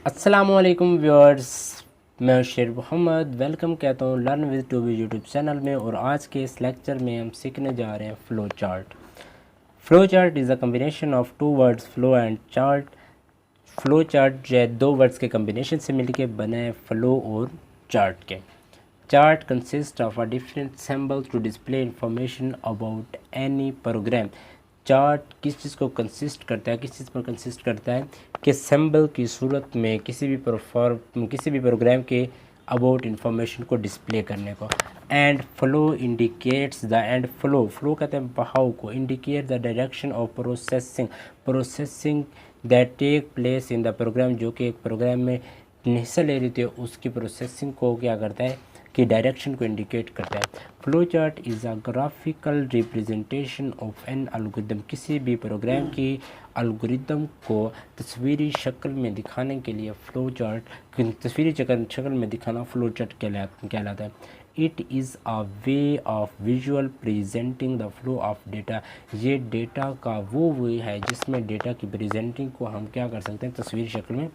अस्सलामुअलैकुम व्यूअर्स, मैं शेर मोहम्मद वेलकम कहता हूँ learn with two B YouTube channel में। और आज के इस लेक्चर में हम सीखने जा रहे हैं flow chart. Flow chart is a combination of two words flow and chart. Flow chart जो है दो वर्ड्स के कम्बिनेशन से मिलके बना है फ़्लो और चार्ट के। Chart consist of a different symbols to display information about any program. Chart किस चीज़ को कंसिस्ट करता है, किस चीज़ पर कंसिस्ट करता है कि सिंबल की सूरत में किसी भी प्रोग्राम के अबाउट इंफॉर्मेशन को डिस्प्ले करने को। And flow indicates the and flow कहते हैं बहाव को, indicate the direction of processing that take place in the program, जो कि एक प्रोग्राम में हिस्सा ले रही थी उसकी प्रोसेसिंग को क्या करता है कि डायरेक्शन को इंडिकेट करता है। Flow chart is a graphical representation of an algorithm. किसी भी प्रोग्राम की एल्गोरिदम को तस्वीरी शक्ल में दिखाने के लिए फ़्लो चार्ट तस्वीरी शक्ल में दिखाना फ़्लो चार्ट कहलाता है। It is a way of visual presenting the flow of data. ये डेटा का वो वे है जिसमें डेटा की प्रेजेंटिंग को हम क्या कर सकते हैं, तस्वीर शक्ल में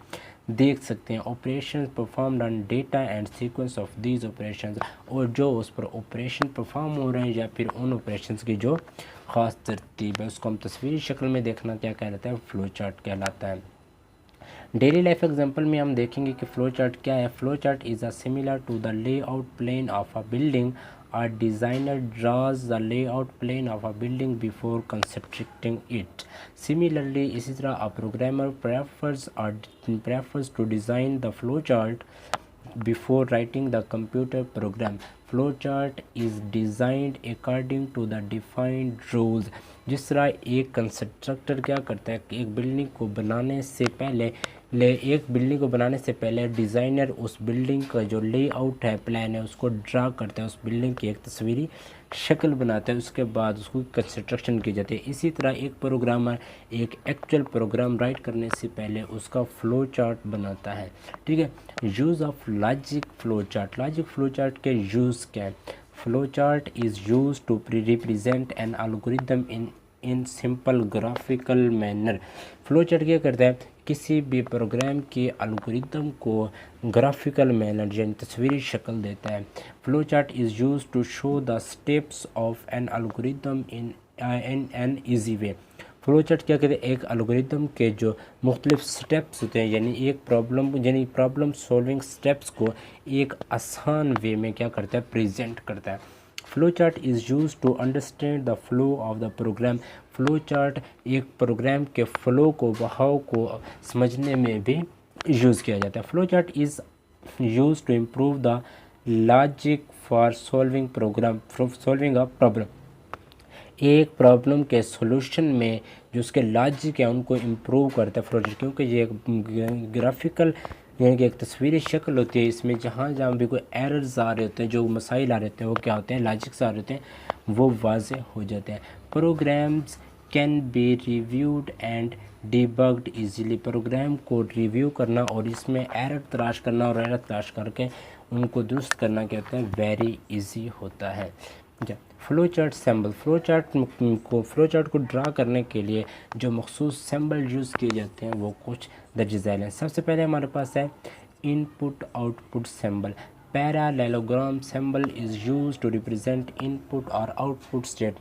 देख सकते हैं। Operation performed on data and sequence of these operation, और जो उस पर ऑपरेशन परफॉर्म हो रहे हैं या फिर उन ऑपरेशंस की जो ख़ास तरतीब है उसको हम तस्वीरी शक्ल में देखना क्या कहलाता है, फ्लो चार्ट कहलाता है। डेली लाइफ एग्जांपल में हम देखेंगे कि फ्लो चार्ट क्या है। Flow chart is a similar to the layout plan of a building. A designer draws the layout plane of a building before constructing it. Similarly, इसी तरह a programmer prefers to design the flowchart before writing the computer program. Flowchart is designed according to the defined rules. जिस तरह एक constructor क्या करता है कि एक बिल्डिंग को बनाने से पहले डिज़ाइनर उस बिल्डिंग का जो लेआउट है, प्लान है, उसको ड्रा करता है, उस बिल्डिंग की एक तस्वीरी शक्ल बनाता है, उसके बाद उसको कंस्ट्रक्शन की जाती है। इसी तरह एक प्रोग्रामर एक एक्चुअल प्रोग्राम राइट करने से पहले उसका फ़्लो चार्ट बनाता है। ठीक है। Use of logic flow chart के यूज़ क्या है। Flow chart is use to represent an algorithm in simple graphical manner. Flow chart क्या करता है, किसी भी प्रोग्राम के एल्गोरिदम को ग्राफिकल मैनर यानी तस्वीरी शक्ल देता है। Flow chart is use to show the steps of an algorithm in an easy way. Flow chart क्या कहते हैं, एक एल्गोरिदम के जो मुख्तलिफ स्टेप्स होते हैं यानी प्रॉब्लम सॉल्विंग स्टेप्स को एक आसान वे में क्या करता है, प्रेजेंट करता है। Flow chart is use to understand the flow of the program. Flow chart एक प्रोग्राम के फ़्लो को, बहाव को समझने में भी यूज़ किया जाता है। Flow chart is use to improve the logic for solving a problem. एक प्रॉब्लम के सॉल्यूशन में जो उसके लॉजिक है उनको इम्प्रूव करता है फ्लो चार्ट, क्योंकि ये एक ग्राफिकल यानी कि एक तस्वीरी शक्ल होती है। इसमें जहाँ जहाँ भी कोई एरर्स आ रहे होते हैं, जो मसाइल आ रहे होते हैं, वो क्या होते हैं, लॉजिक्स आ रहे होते हैं, वो वाज़ेह हो जाते हैं। Programs can be reviewed and debugged easily. Program को रिव्यू करना और इसमें एरर तलाश करना और एरर तलाश करके उनको दुरुस्त करना क्या होता है, वेरी इजी होता है। Flow chart symbol. Flow chart को ड्रा करने के लिए जो मखसूस सिंबल यूज़ किए जाते हैं वो कुछ दर्ज झैल हैं। सबसे पहले हमारे पास है input output symbol. Parallelogram symbol is use to represent input और आउटपुट स्टेप।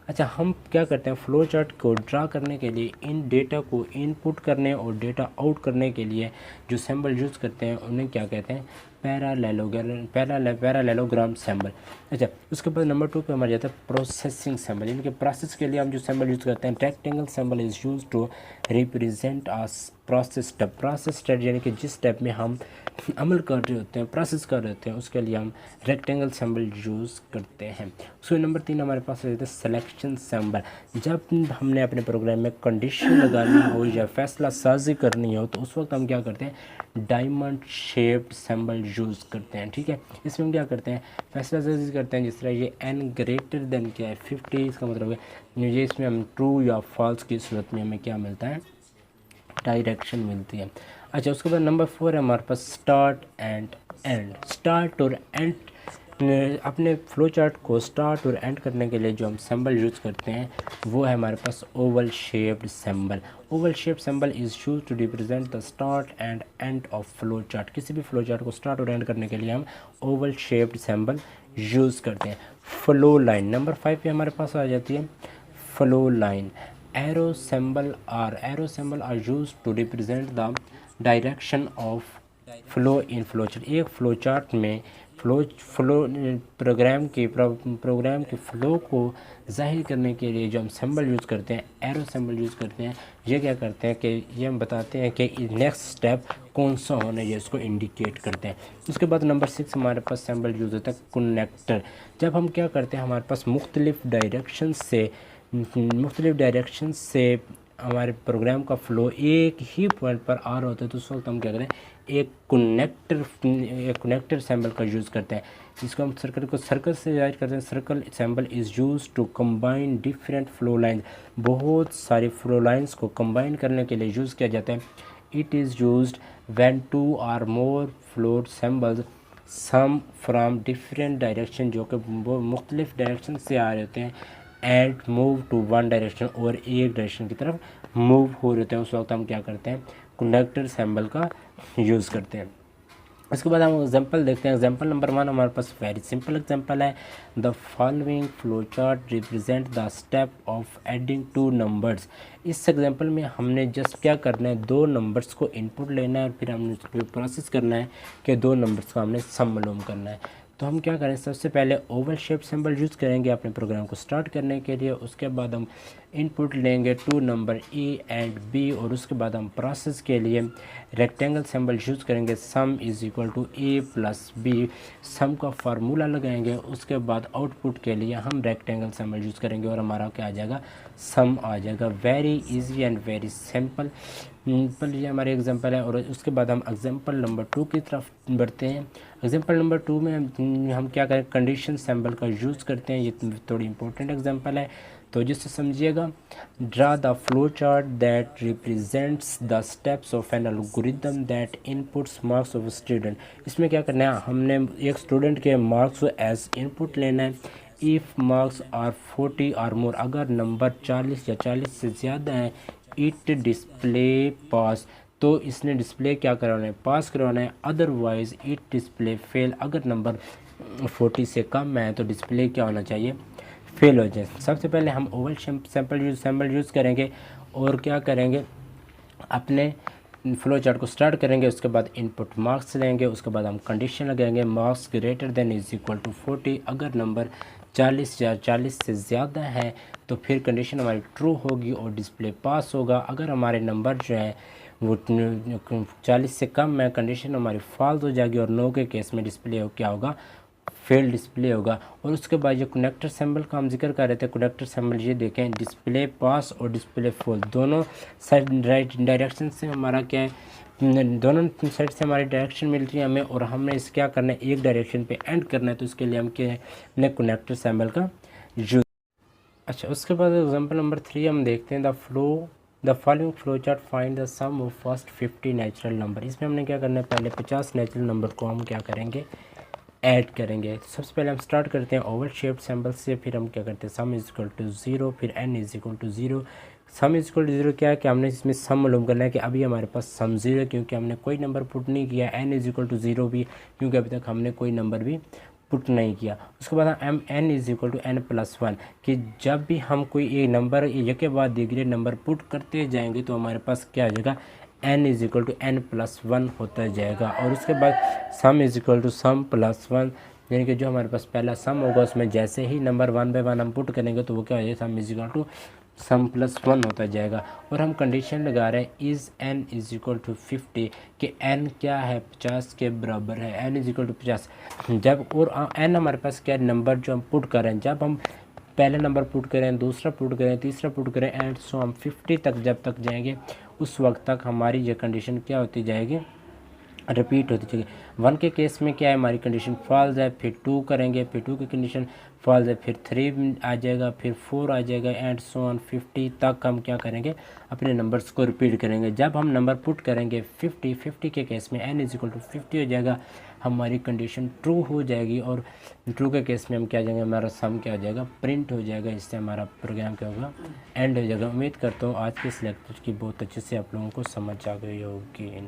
अच्छा, हम क्या करते हैं, फ्लो चार्ट को ड्रा करने के लिए इन डेटा को इनपुट करने और डेटा आउट करने के लिए जो सिंबल यूज़ करते हैं उन्हें क्या कहते हैं, पैरालेलोग्राम सिंबल। अच्छा, उसके बाद नंबर 2 पे हमारा जाता है प्रोसेसिंग सिंबल। यानी कि प्रोसेस के लिए हम जो सिंबल यूज़ करते हैं, rectangle symbol is use to represent a process step यानी कि जिस स्टेप में हम अमल कर रहे होते हैं, प्रोसेस कर रहे होते हैं, उसके लिए हम रेक्टेंगल सिंबल यूज़ करते हैं। उसके नंबर 3 हमारे पास रहता है सिलेक्शन सिंबल। जब हमने अपने प्रोग्राम में कंडीशन लगानी हो या फैसला साजी करनी हो तो उस वक्त हम क्या करते हैं, डायमंड शेप्ड सिंबल यूज़ करते हैं। ठीक है, इसमें हम क्या करते हैं, फैसला साजी करते हैं। जिस तरह ये n ग्रेटर देन क्या है 50, इसका मतलब है ये इसमें हम ट्रू या फॉल्स की सूरत में हमें क्या मिलता है, डायरेक्शन मिलती है। अच्छा, उसके बाद नंबर 4 है हमारे पास स्टार्ट एंड एंड। स्टार्ट और एंड अपने फ्लो चार्ट को स्टार्ट और एंड करने के लिए जो हम सिंबल यूज़ करते हैं वो है हमारे पास oval shaped symbol. Oval shaped symbol is use to represent the start and end of flow chart. किसी भी फ्लो चार्ट को स्टार्ट और एंड करने के लिए हम ओवल शेप्ड सिंबल यूज़ करते हैं। फ्लो लाइन नंबर 5 पे हमारे पास आ जाती है flow line. Arrow symbol are use to represent the direction of flow in flow chart. एक फ्लो चार्ट में फ्लो प्रोग्राम के फ्लो को जाहिर करने के लिए जो हम सिंबल यूज़ करते हैं, एरो सिंबल यूज़ करते हैं, ये क्या करते हैं कि ये हम बताते हैं कि नेक्स्ट स्टेप कौन सा होना है, इसको इंडिकेट करते हैं। उसके बाद नंबर 6 हमारे पास सिंबल यूज़ होता है कनेक्टर। जब हम क्या करते हैं, हमारे पास मुख्तलिफ डायरेक्शन से हमारे प्रोग्राम का फ्लो एक ही पॉइंट पर आ रहा होता है, तो उस वक्त हम क्या करें, एक कनेक्टर सिंबल का यूज़ करते हैं, जिसको हम सर्कल से जाहिर करते हैं। Circle symbol is use to combine different flow lines. बहुत सारी फ्लो लाइंस को कंबाइन करने के लिए यूज़ किया जाता है। It is used when 2 or more flow symbols come from different direction, जो कि वो मुख्तलिफ डायरेक्शन से आ रहे होते हैं, and move to one direction, और एक डायरेक्शन की तरफ मूव हो रहे होते हैं, उस वक्त हम क्या करते हैं, कनेक्टर सिंबल का यूज़ करते हैं। उसके बाद हम एग्जांपल देखते हैं। एग्जांपल नंबर 1 हमारे पास वेरी सिंपल एग्जांपल है। The following flow chart represent the step of adding 2 numbers. इस एग्जांपल में हमने जस्ट क्या करना है, 2 नंबर्स को इनपुट लेना है और फिर हमने उसको प्रोसेस करना है कि 2 नंबर्स का हमने सम मालूम करना है। तो हम क्या करें, सबसे पहले ओवल शेप सिंबल यूज़ करेंगे अपने प्रोग्राम को स्टार्ट करने के लिए। उसके बाद हम इनपुट लेंगे 2 नंबर ए एंड बी, और उसके बाद हम प्रोसेस के लिए रेक्टेंगल सिंबल यूज़ करेंगे। Sum is equal to A plus B, sum का फार्मूला लगाएंगे। उसके बाद आउटपुट के लिए हम रेक्टेंगल सिंबल यूज़ करेंगे और हमारा क्या आ जाएगा, सम आ जाएगा। Very easy and very simple ये हमारे एग्जांपल है। और उसके बाद हम एग्जांपल नंबर 2 की तरफ बढ़ते हैं। एग्जांपल नंबर 2 में हम क्या करें, कंडीशन सिंबल का यूज़ करते हैं। ये थोड़ी इंपॉर्टेंट एग्जांपल है, तो जिससे समझिएगा। Draw the flow chart that represents the steps of an algorithm that inputs marks of student. इसमें क्या करना है, हमने एक स्टूडेंट के मार्क्स को एज इनपुट लेना है। इफ़ मार्क्स आर 40 और मोर, अगर नंबर 40 या 40 से ज़्यादा है, इट डिस्प्ले पास, तो इसने डिस्प्ले क्या करवाना है, पास करवाना है। अदरवाइज इट डिस्प्ले फेल, अगर नंबर 40 से कम है तो डिस्प्ले क्या होना चाहिए, फेल हो जाए। सबसे पहले हम ओवल सिंबल यूज़ करेंगे और क्या करेंगे, अपने फ्लो चार्ट को स्टार्ट करेंगे। उसके बाद इनपुट मार्क्स लेंगे। उसके बाद हम कंडीशन लगाएंगे, marks greater than is equal to 40। अगर नंबर 40 या 40 से ज़्यादा है तो फिर कंडीशन हमारी ट्रू होगी और डिस्प्ले पास होगा। अगर हमारे नंबर जो है वो 40 से कम है, कंडीशन हमारी फॉल्स हो जाएगी और नो के केस में डिस्प्ले क्या होगा, फेल डिस्प्ले होगा। और उसके बाद जो कनेक्टर सिंबल का हम जिक्र कर रहे थे, कनेक्टर सिंबल ये देखें, डिस्प्ले पास और डिस्प्ले फॉल दोनों साइड राइट डायरेक्शन से हमारा क्या है, दोनों साइड से हमारी डायरेक्शन मिलती है हमें, और हमने इस क्या करना है, एक डायरेक्शन पे एंड करना है, तो इसके लिए हम क्या है, कनेक्टर सिंबल का यूज। अच्छा, उसके बाद एग्जांपल नंबर 3 हम देखते हैं। The following flow chart find the sum of first 50 natural number. इसमें हमने क्या करना है, पहले 50 नेचुरल नंबर को हम क्या करेंगे, ऐड करेंगे। तो सबसे पहले हम स्टार्ट करते हैं ओवल शेप्ड सिंबल से, फिर हम क्या करते हैं, सम इज इक्वल टू 0, फिर n is equal to 0। Sum is equal to 0 क्या है कि हमने इसमें सम मालूम करना है कि अभी हमारे पास सम 0 है क्योंकि हमने कोई नंबर पुट नहीं किया। n इज इक्वल टू 0 भी क्योंकि अभी तक हमने कोई नंबर भी पुट नहीं किया। उसके बाद हम n is equal to n plus 1 कि जब भी हम कोई एक नंबर एक के बाद दूसरे नंबर पुट करते जाएंगे तो हमारे पास क्या आ जाएगा, n is equal to n plus 1 होता जाएगा। और उसके बाद sum is equal to sum plus 1, यानी कि जो हमारे पास पहला सम होगा उसमें जैसे ही नंबर 1 बाय 1 हम पुट करेंगे तो वो क्या हो जाएगा, sum is equal to sum plus 1 होता जाएगा। और हम कंडीशन लगा रहे हैं is n is equal to 50 कि n क्या है, 50 के बराबर है, n इज इक्वल टू 50। जब और n हमारे पास क्या नंबर जो हम पुट करें, जब हम पहले नंबर पुट करें, दूसरा पुट करें, तीसरा पुट करें, एंड सो हम 50 तक जब तक जाएंगे उस वक्त तक हमारी ये कंडीशन क्या होती जाएगी, रिपीट होती चली। 1 के केस में क्या है, हमारी कंडीशन फॉल्स है, फिर 2 करेंगे, फिर 2 की कंडीशन फॉल्स है, फिर 3 आ जाएगा, फिर 4 आ जाएगा, एंड सो ऑन 50 तक हम क्या करेंगे, अपने नंबर्स को रिपीट करेंगे। जब हम नंबर पुट करेंगे 50 के केस में n = 50 हो जाएगा, हमारी कंडीशन ट्रू हो जाएगी, और ट्रू के केस में हम क्या जाएंगे, हमारा सम क्या हो जाएगा, प्रिंट हो जाएगा। इससे हमारा प्रोग्राम क्या होगा, एंड हो जाएगा। उम्मीद करता हूँ आज के इस लेक्चर की बहुत अच्छे से आप लोगों को समझ आ गई होगी।